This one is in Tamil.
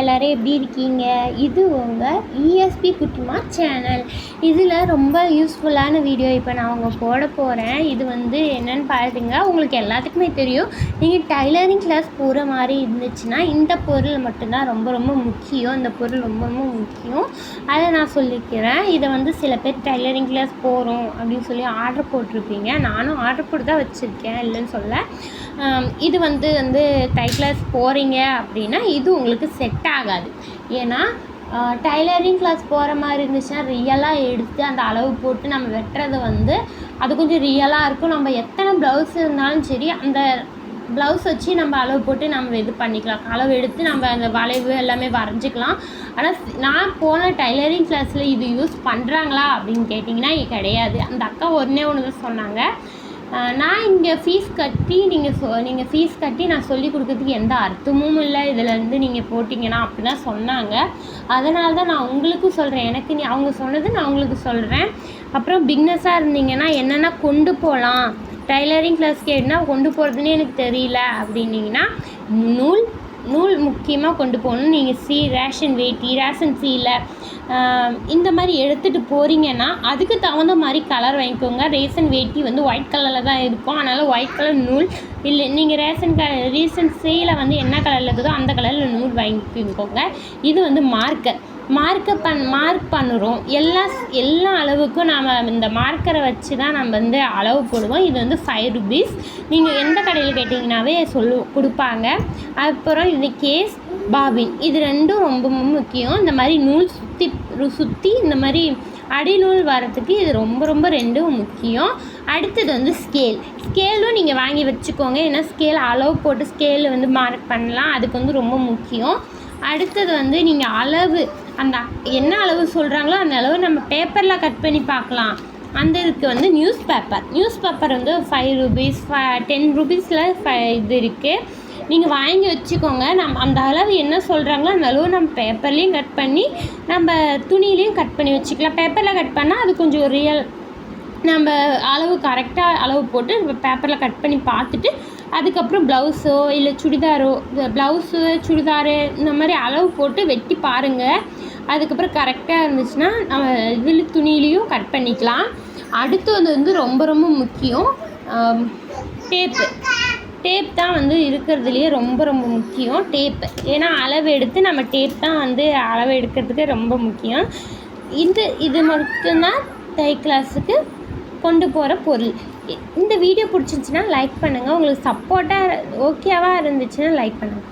எல்லோரும் எப்படி இருக்கீங்க? இது உங்கள் ESP குட்டிமா சேனல். இதில் ரொம்ப யூஸ்ஃபுல்லான வீடியோ இப்போ நான் போட போகிறேன். இது என்னென்னு பாருங்க. உங்களுக்கு எல்லாத்துக்குமே தெரியும், நீங்கள் டைலரிங் கிளாஸ் போகிற மாதிரி இருந்துச்சுன்னா இந்த பொருள் மட்டும்தான் ரொம்ப ரொம்ப முக்கியம். இந்த பொருள் ரொம்ப ரொம்ப முக்கியம். அதை நான் சொல்லிக்கிறேன். இதை சில பேர் டைலரிங் கிளாஸ் போகிறோம் அப்படின்னு சொல்லி ஆர்டர் போட்டிருப்பீங்க. நானும் ஆர்டர் போட்டு தான் வச்சுருக்கேன், இல்லைன்னு சொல்ல. இது டை கிளாஸ் போகிறீங்க அப்படின்னா இது உங்களுக்கு செட் ஆகாது. ஏன்னா டைலரிங் கிளாஸ் போகிற மாதிரி இருந்துச்சுன்னா ரியலாக எடுத்து அந்த அளவு போட்டு நம்ம வெட்டுறது அது கொஞ்சம் ரியலாக இருக்கும். நம்ம எத்தனை ப்ளவுஸ் இருந்தாலும் சரி, அந்த ப்ளவுஸ் வச்சு நம்ம அளவு போட்டு நம்ம இது பண்ணிக்கலாம். அளவு எடுத்து நம்ம அந்த வளைவு எல்லாமே வரைஞ்சிக்கலாம். ஆனால் நான் போன டைலரிங் கிளாஸில் இது யூஸ் பண்ணுறாங்களா அப்படின்னு கேட்டிங்கன்னா கிடையாது. அந்த அக்கா ஒன்று தான் சொன்னாங்க, நான் இங்கே ஃபீஸ் கட்டி நீங்கள் ஃபீஸ் கட்டி நான் சொல்லி கொடுக்குறதுக்கு எந்த அர்த்தமும் இல்லை, இதிலேருந்து நீங்கள் போட்டிங்கன்னா அப்படி தான் சொன்னாங்க. அதனால தான் நான் உங்களுக்கும் சொல்கிறேன். அவங்க சொன்னது நான் உங்களுக்கு சொல்கிறேன். அப்புறம் பிக்னஸாக இருந்தீங்கன்னா என்னென்னா கொண்டு போகலாம், டைலரிங் கிளாஸ் கேட்டுனா கொண்டு போகிறதுனே எனக்கு தெரியல அப்படின்னீங்கன்னா நூல் முக்கியமாக கொண்டு போகணும். நீங்கள் ரேஷன் வேட்டி, ரேஷன் சீலை இந்த மாதிரி எடுத்துகிட்டு போகிறீங்கன்னா அதுக்கு தகுந்த மாதிரி கலர் வாங்கிக்கோங்க. ரேஷன் வேட்டி ஒயிட் கலரில் தான் இருக்கும், அதனால் ஒயிட் கலர் நூல் இல்லை. நீங்கள் ரேஷன் சீலை என்ன கலரில் இருக்குதோ அந்த கலரில் நூல் வாங்கிக்கோங்க. இது மார்க் பண்ணுறோம். எல்லா அளவுக்கும் நாம் இந்த மார்க்கரை வச்சு தான் நம்ம அளவு போடுவோம். இது 5 rupees. நீங்கள் எந்த கடையில் கேட்டிங்கனாவே கொடுப்பாங்க. அப்புறம் இது கேஸ், பாபின், இது ரெண்டும் ரொம்ப முக்கியம். இந்த மாதிரி நூல் சுற்றி இந்த மாதிரி அடிநூல் வரத்துக்கு இது ரொம்ப ரொம்ப ரெண்டும் முக்கியம். அடுத்தது ஸ்கேலும் நீங்கள் வாங்கி வச்சுக்கோங்க. ஏன்னா ஸ்கேல் அளவு போட்டு ஸ்கேல் மார்க் பண்ணலாம். அதுக்கு ரொம்ப முக்கியம். அடுத்தது நீங்கள் அளவு அந்த என்ன அளவு சொல்கிறாங்களோ அந்த அளவு நம்ம பேப்பரில் கட் பண்ணி பார்க்கலாம். அந்த இதுக்கு நியூஸ் பேப்பர் 5 rupees 10 rupeesல இது இருக்குது. நீங்கள் வாங்கி வச்சுக்கோங்க. அந்த அளவு என்ன சொல்கிறாங்களோ அந்த அளவு நம்ம பேப்பர்லேயும் கட் பண்ணி நம்ம துணியிலையும் கட் பண்ணி வச்சுக்கலாம். பேப்பரில் கட் பண்ணால் அது கொஞ்சம் ரியல். நம்ம அளவு கரெக்டாக அளவு போட்டு நம்ம பேப்பரில் கட் பண்ணி பார்த்துட்டு அதுக்கப்புறம் ப்ளவுஸோ இல்லை சுடிதாரோ, சுடிதாரு இந்த மாதிரி அளவு போட்டு வெட்டி பாருங்கள். அதுக்கப்புறம் கரெக்டாக இருந்துச்சுன்னா நம்ம இதில் துணியிலையும் கட் பண்ணிக்கலாம். அடுத்தது ரொம்ப ரொம்ப முக்கியம், டேப் தான் இருக்கிறதுலையே ரொம்ப ரொம்ப முக்கியம். டேப்பு, ஏன்னா அளவு எடுத்து நம்ம டேப் தான் அளவு எடுக்கிறதுக்கு ரொம்ப முக்கியம். இது மட்டும்தான் டை கிளாஸுக்கு கொண்டு போகிற பொருள். இந்த வீடியோ பிடிச்சிருந்துச்சின்னா லைக் பண்ணுங்கள். உங்களுக்கு சப்போர்ட்டாக ஓகேவாக இருந்துச்சுன்னா லைக் பண்ணுங்கள்.